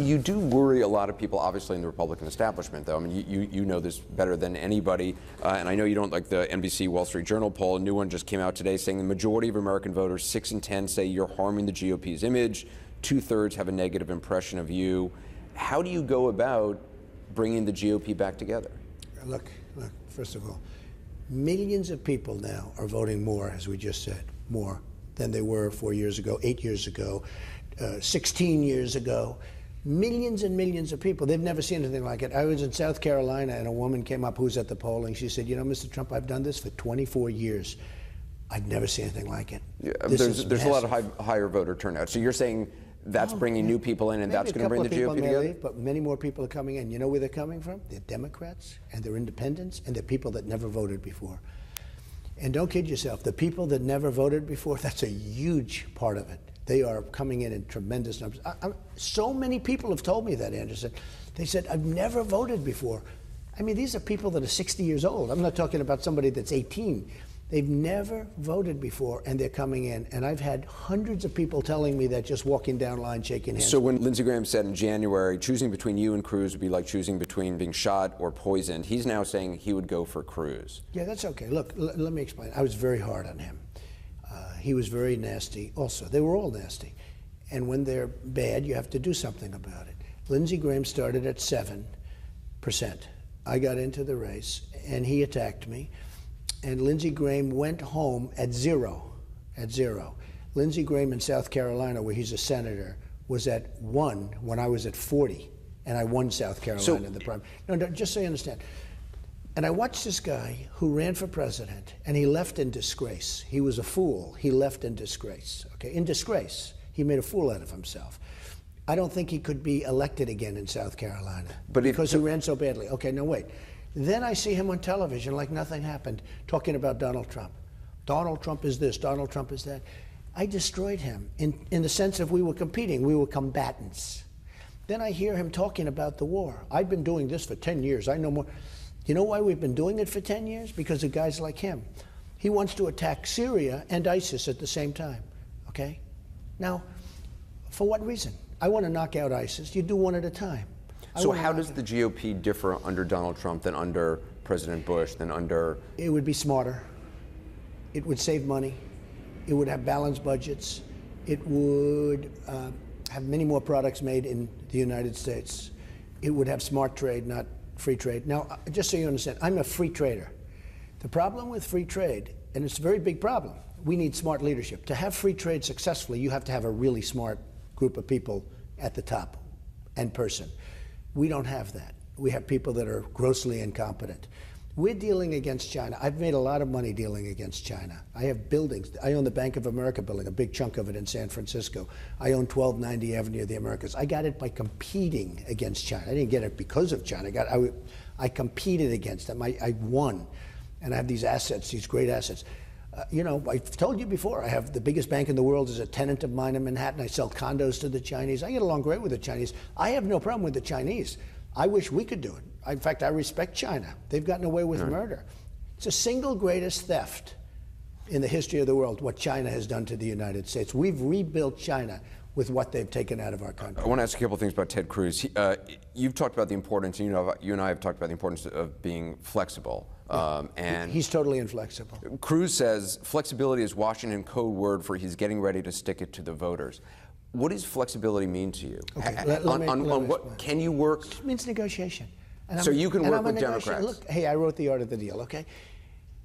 You do worry a lot of people, obviously, in the Republican establishment, though. I mean, you know this better than anybody, and I know you don't like the NBC Wall Street Journal poll. A new one just came out today saying the majority of American voters, 6 in 10, say you're harming the GOP's image. 2/3 have a negative impression of you. How do you go about bringing the GOP back together? Look, first of all, millions of people now are voting more, as we just said, more than they were 4 years ago, 8 years ago, 16 years ago. Millions and millions of people. They've never seen anything like it. I was in South Carolina, and a woman came up who's at the polling. She said, you know, Mr. Trump, I've done this for 24 years. I've never seen anything like it. Yeah, there's a lot of higher voter turnout. So you're saying that's bringing new people in, and that's going to bring the GOP together? Leave, but many more people are coming in. You know where they're coming from? They're Democrats, and they're independents, and they're people that never voted before. And don't kid yourself, the people that never voted before, that's a huge part of it. They are coming in tremendous numbers. So many people have told me that, Anderson. They said, I've never voted before. I mean, these are people that are 60 years old. I'm not talking about somebody that's 18. They've never voted before, and they're coming in. And I've had hundreds of people telling me that just walking down line, shaking hands. So when Lindsey Graham said in January, choosing between you and Cruz would be like choosing between being shot or poisoned, he's now saying he would go for Cruz. Yeah, that's okay. Look, let me explain. I was very hard on him. He was very nasty also. They were all nasty. And when they're bad, you have to do something about it. Lindsey Graham started at 7%. I got into the race, and he attacked me. And Lindsey Graham went home at 0. Lindsey Graham in South Carolina, where he's a senator, was at 1 when I was at 40. And I won South Carolina in the primary. No, just so you understand. And I watched this guy who ran for president, and he left in disgrace. He was a fool. He left in disgrace. Okay, in disgrace. He made a fool out of himself. I don't think he could be elected again in South Carolina because he ran so badly. Okay, no, wait. Then I see him on television like nothing happened, talking about Donald Trump. Donald Trump is this, Donald Trump is that. I destroyed him in the sense of we were competing. We were combatants. Then I hear him talking about the war. I've been doing this for 10 years. I know more. You know why we've been doing it for 10 years? Because of guys like him. He wants to attack Syria and ISIS at the same time, okay? Now, for what reason? I want to knock out ISIS. You do one at a time. So how does the GOP differ under Donald Trump than under President Bush, than under... It would be smarter. It would save money. It would have balanced budgets. It would have many more products made in the United States. It would have smart trade, not free trade. Now, just so you understand, I'm a free trader. The problem with free trade, and it's a very big problem, we need smart leadership. To have free trade successfully, you have to have a really smart group of people at the top and person. We don't have that. We have people that are grossly incompetent. We're dealing against China. I've made a lot of money dealing against China. I have buildings. I own the Bank of America building, a big chunk of it in San Francisco. I own 1290 Avenue of the Americas. I got it by competing against China. I didn't get it because of China. I competed against them. I won. And I have these assets, these great assets. You know, I've told you before, I have the biggest bank in the world as a tenant of mine in Manhattan. I sell condos to the Chinese. I get along great with the Chinese. I have no problem with the Chinese. I wish we could do it. In fact, I respect China. They've gotten away with murder. It's the single greatest theft in the history of the world, what China has done to the United States. We've rebuilt China with what they've taken out of our country. I want to ask a couple things about Ted Cruz. You've talked about the importance, and you and I have talked about the importance of being flexible. And he's totally inflexible. Cruz says flexibility is Washington code word for he's getting ready to stick it to the voters. What does flexibility mean to you? Okay, on what can you work? It means negotiation. So you can work with Democrats. Look, hey, I wrote the art of the deal, okay?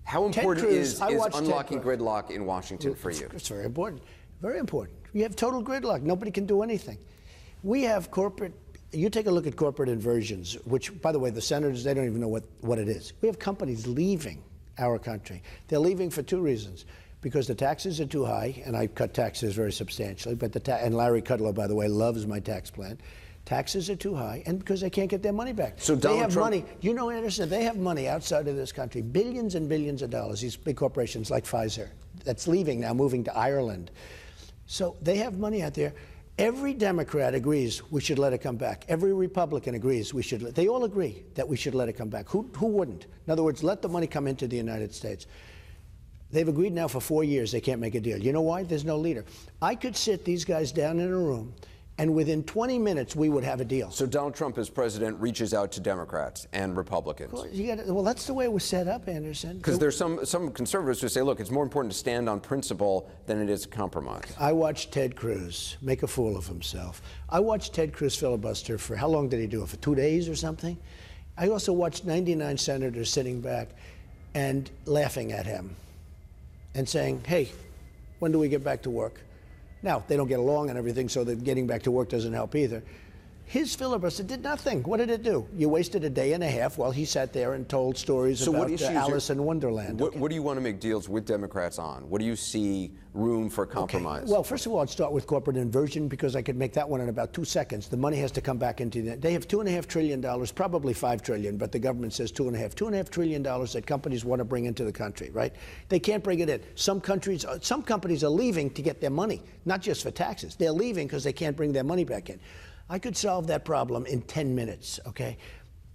How important is unlocking gridlock in Washington for you? It's very important. Very important. You have total gridlock. Nobody can do anything. We have corporate, you take a look at corporate inversions, which, by the way, the senators, they don't even know what it is. We have companies leaving our country. They're leaving for two reasons. Because the taxes are too high, and I cut taxes very substantially, but and Larry Kudlow, by the way, loves my tax plan. Taxes are too high, and because they can't get their money back. So they have money. You know, Anderson, they have money outside of this country, billions and billions of dollars, these big corporations like Pfizer, that's leaving now, moving to Ireland. So they have money out there. Every Democrat agrees we should let it come back. Every Republican agrees we should. They all agree that we should let it come back. Who wouldn't? In other words, let the money come into the United States. They've agreed now for 4 years they can't make a deal. You know why? There's no leader. I could sit these guys down in a room and within 20 minutes we would have a deal. So Donald Trump, as president, reaches out to Democrats and Republicans. Well, that's the way it was set up, Anderson. Because there's some conservatives who say, look, it's more important to stand on principle than it is compromise. I watched Ted Cruz make a fool of himself. I watched Ted Cruz filibuster for, how long did he do it, for 2 days or something? I also watched 99 senators sitting back and laughing at him and saying, hey, when do we get back to work? Now, they don't get along and everything, so that getting back to work doesn't help either. His filibuster did nothing. What did it do? You wasted a day and a half while he sat there and told stories about Alice in Wonderland. What do you want to make deals with Democrats on? What do you see room for compromise? Okay. Well, first of all, I'd start with corporate inversion, because I could make that one in about 2 seconds. The money has to come back into the... They have $2.5 trillion, probably $5 trillion, but the government says $2.5 trillion that companies want to bring into the country, right? They can't bring it in. Some companies are leaving to get their money, not just for taxes. They're leaving because they can't bring their money back in. I could solve that problem in 10 minutes, okay?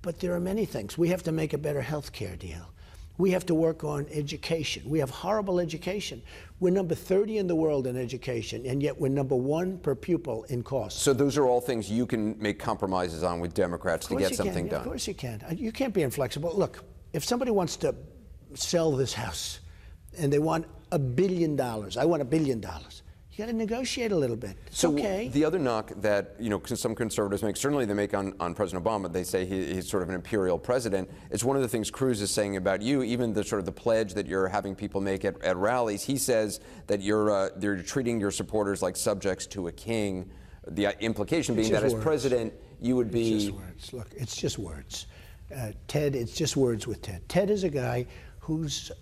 But there are many things. We have to make a better health care deal. We have to work on education. We have horrible education. We're number 30 in the world in education, and yet we're number 1 per pupil in cost. So those are all things you can make compromises on with Democrats to get something done. Of course you can. You can't be inflexible. Look, if somebody wants to sell this house and they want $1 billion, I want $1 billion. You got to negotiate a little bit. It's okay. The other knock that some conservatives make, certainly they make on President Obama, they say he's sort of an imperial president. It's one of the things Cruz is saying about you, even the sort of the pledge that you're having people make at rallies. He says that you're treating your supporters like subjects to a king. The implication being that as president, you would be... It's just words. Look, it's just words. Ted, it's just words with Ted. Ted is a guy who's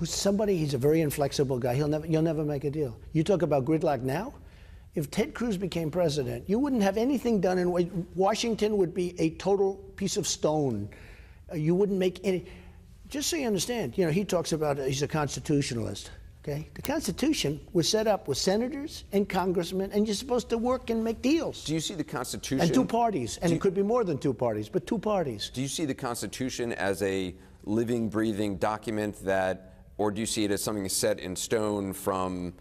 somebody, he's a very inflexible guy. You'll never make a deal. You talk about gridlock now? If Ted Cruz became president, you wouldn't have anything done in Washington would be a total piece of stone. You wouldn't make any, just so you understand, he talks about he's a constitutionalist, okay? The Constitution was set up with senators and congressmen, and you're supposed to work and make deals. Do you see the Constitution? And 2 parties, and it could be more than 2 parties, but 2 parties. Do you see the Constitution as a living, breathing document that, or do you see it as something set in stone from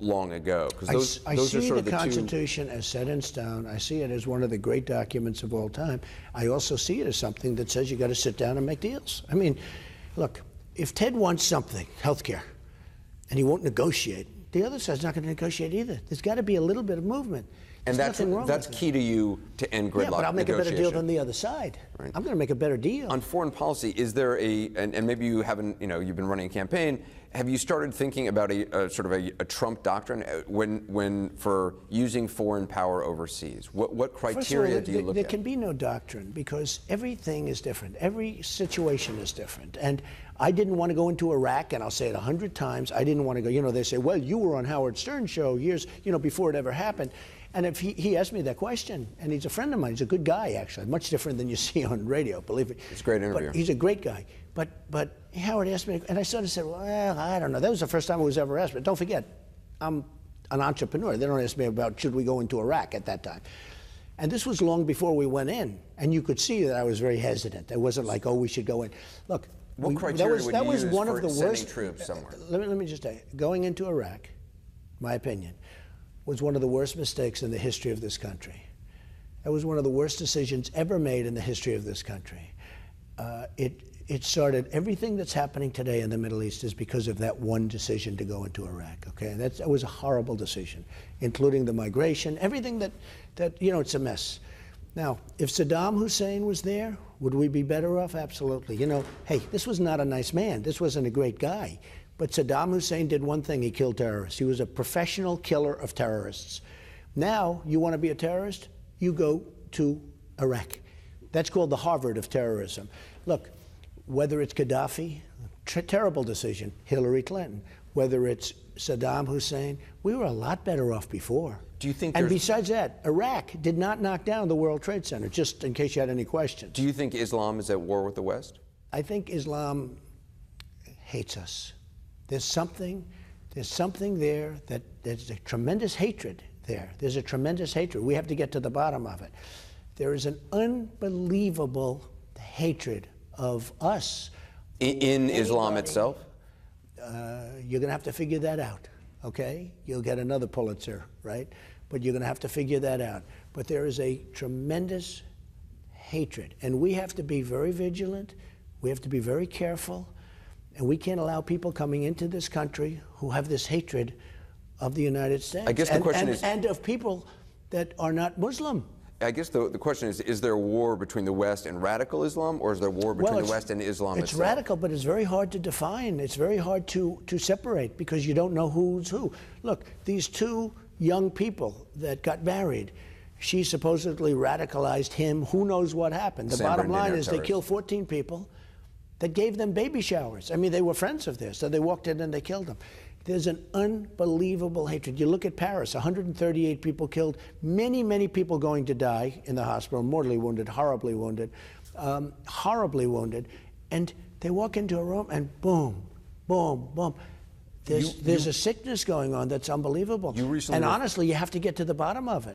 long ago? Because I see the Constitution as set in stone. I see it as one of the great documents of all time. I also see it as something that says you got to sit down and make deals. I mean, look, if Ted wants something, health care, and he won't negotiate, the other side's not going to negotiate either. There's got to be a little bit of movement. And that's key to you to end gridlock. Yeah, but I'll make a better deal than the other side. Right. I'm going to make a better deal. On foreign policy, is there and maybe you haven't, you've been running a campaign, have you started thinking about a sort of a Trump doctrine when for using foreign power overseas? What criteria do you look at? There can be no doctrine because everything is different. Every situation is different. And I didn't want to go into Iraq, and I'll say it 100 times. I didn't want to go. They say, well, you were on Howard Stern's show years, before it ever happened. And if he asked me that question, and he's a friend of mine, he's a good guy, actually, much different than you see on radio, believe me. He's a great interviewer. But he's a great guy. But Howard asked me, and I sort of said, well, I don't know. That was the first time it was ever asked. But don't forget, I'm an entrepreneur. They don't ask me about should we go into Iraq at that time. And this was long before we went in. And you could see that I was very hesitant. It wasn't like, oh, we should go in. Look, what criteria would you use one for of the sending worst troops somewhere? Let me just say, going into Iraq, my opinion, was one of the worst mistakes in the history of this country. It was one of the worst decisions ever made in the history of this country. It started, everything that's happening today in the Middle East is because of that one decision to go into Iraq, okay? That was a horrible decision, including the migration, everything that it's a mess. Now, if Saddam Hussein was there, would we be better off? Absolutely. Hey, this was not a nice man. This wasn't a great guy. But Saddam Hussein did one thing, he killed terrorists. He was a professional killer of terrorists. Now, you want to be a terrorist? You go to Iraq. That's called the Harvard of terrorism. Look, whether it's Gaddafi, terrible decision, Hillary Clinton, whether it's Saddam Hussein, we were a lot better off before. Do you think And besides that, Iraq did not knock down the World Trade Center, just in case you had any questions. Do you think Islam is at war with the West? I think Islam hates us. There's something there that there's a tremendous hatred there. There's a tremendous hatred. We have to get to the bottom of it. There is an unbelievable hatred of us. In Islam itself? You're going to have to figure that out, okay? You'll get another Pulitzer, right? but you're going to have to figure that out. But there is a tremendous hatred, and we have to be very vigilant. We have to be very careful, and we can't allow people coming into this country who have this hatred of the United States. I guess the question is, and of people that are not Muslim. I guess the question is there a war between the West and radical Islam, or is there a war between the West and Islam It's itself? radical, but it's very hard to define. It's very hard to separate because you don't know who's who. Look, these two young people that got married, she supposedly radicalized him. Who knows what happened? The bottom line is they killed 14 people that gave them baby showers. I mean, they were friends of theirs, so they walked in and they killed them. There's an unbelievable hatred. You look at Paris, 138 people killed, many, many people going to die in the hospital, mortally wounded, horribly wounded, and they walk into a room and boom, boom, boom. There's a sickness going on that's unbelievable. And honestly, you have to get to the bottom of it.